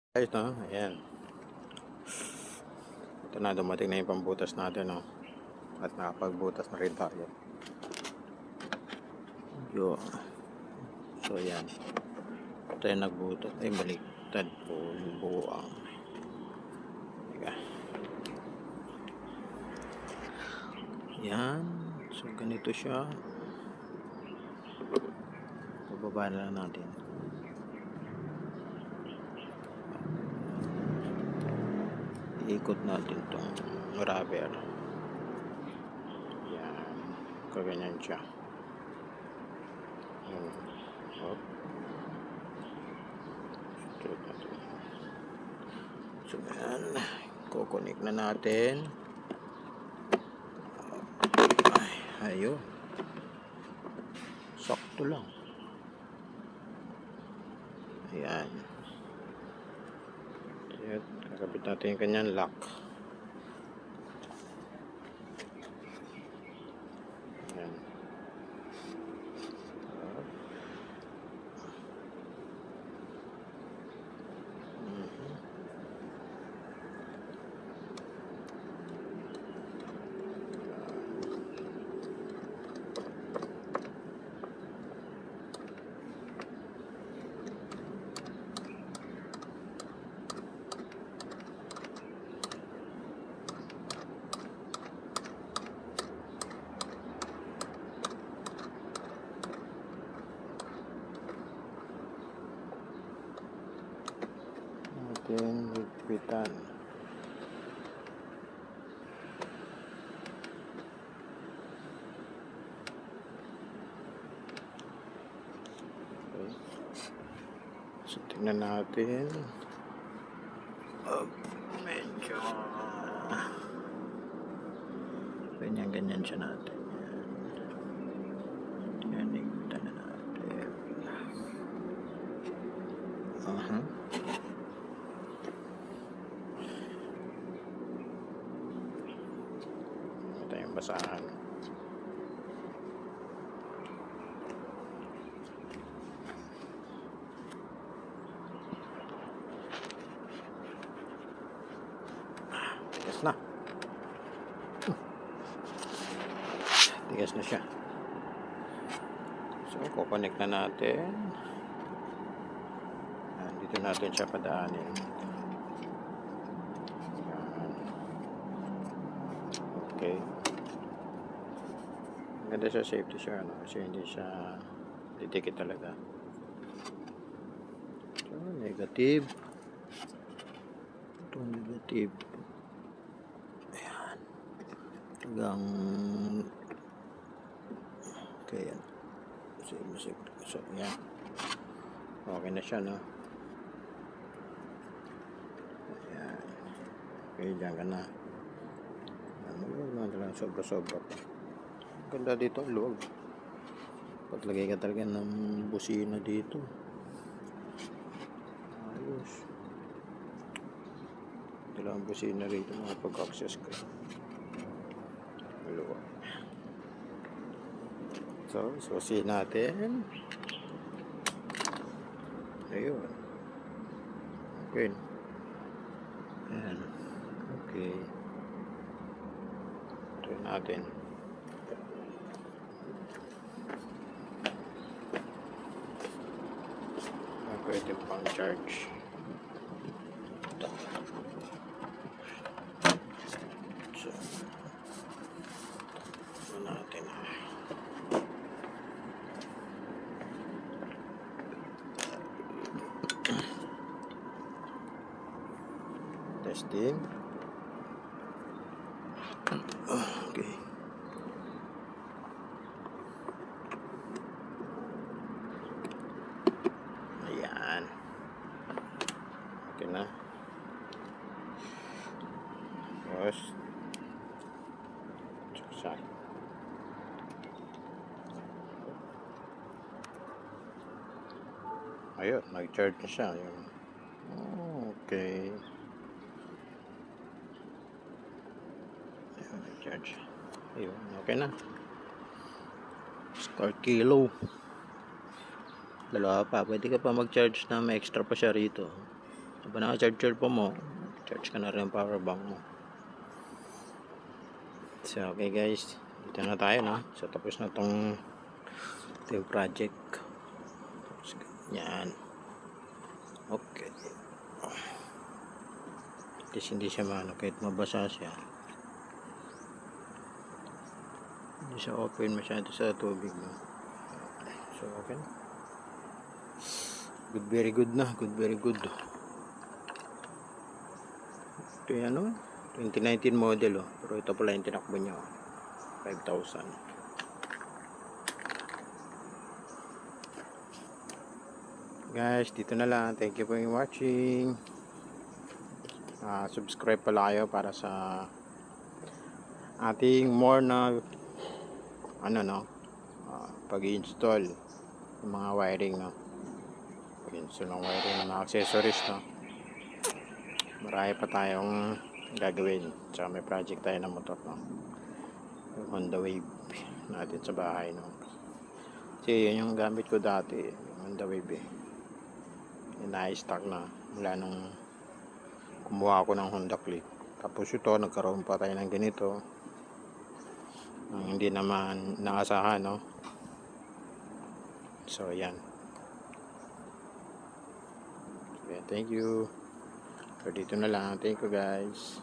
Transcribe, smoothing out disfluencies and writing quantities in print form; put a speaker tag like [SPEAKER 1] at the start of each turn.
[SPEAKER 1] Guys, no? Ayan. Ito na, dumating na yung pambutas natin, no? At nakapagbutas na rin tayo. Yo. So, ayan. Ito yung nagbutas. Ay, baliktad po yung buwang. Teka. Ayan. So, ganito siya. Bababa na lang natin. Iikot natin itong rubber. Yan. Kaganyan siya. Hop. Straight natin. So yan. Kukonik na natin. Ay, ayun. Sakto lang. Ayan. Kakabit natin yung kanyang lock. Ayan. Natin higpitan. Okay. So tingnan natin. Medyo ganyan siya natin. Yan, higpitan na natin. Ito yung basahan. Tigas na. Tigas na siya. So, kukonek na natin. Dito natin siya padaanin. Okay. Maganda siya, safety siya, no? Kasi hindi siya didikit talaga. So, negative. Ito negative. Ayan. Hanggang okay, yan. So, yan. Okay na siya, no? Ayan. Okay, dyan ka na. Maluwag naman talaga, sobra-sobra pa. Ganda dito, luwag. Paglagay ka talaga ng busina dito. Ayos. Dalawang busina rito, makapag-access ka. Luwag. So, susi natin. Ayun. Okay. Ayan. Okay. Ito natin. Pwede pang charge. So, ito natin. Testing. Okay. Ayan. Okay na. Tapos saksak. Ayun, nag-charge na siya. Ayun. Okay. Ayun, nag-charge. Ayun, okay na. Star kilo. Dalawa pa. Pwede ka pa mag-charge na may extra pa siya rito. Habang naka-charger po mo, charge ka na rin yung power bank mo. So, okay guys, dito na tayo, no? So, tapos na ito yung project. Tapos, yan. Okay. At least hindi siya maano, kahit mabasa siya. Hindi siya open masyado sa tubig, no? So, okay na. Good, very good na. Good, very good. Ito yung ano, 2019 model, oh. Pero ito pala yung tinakbo niya, oh. 5,000. Guys, dito na lang. Thank you for watching. Subscribe pala kayo para sa ating more na ano, no, pag-install ng mga wiring, no, pag-install ng wiring ng mga accessories, no. Marami pa tayong gagawin. Tsaka may project tayo ng motor, no, yung Honda Wave natin sa bahay, no. Kasi yun yung gamit ko dati, yung Honda Wave, yung na-stock na mula nung kumuha ako ng Honda Click. Tapos ito, nagkaroon pa tayo ng ganito, hindi naman naasahan, no. So yan. Okay, thank you. So dito na lang. Thank you guys.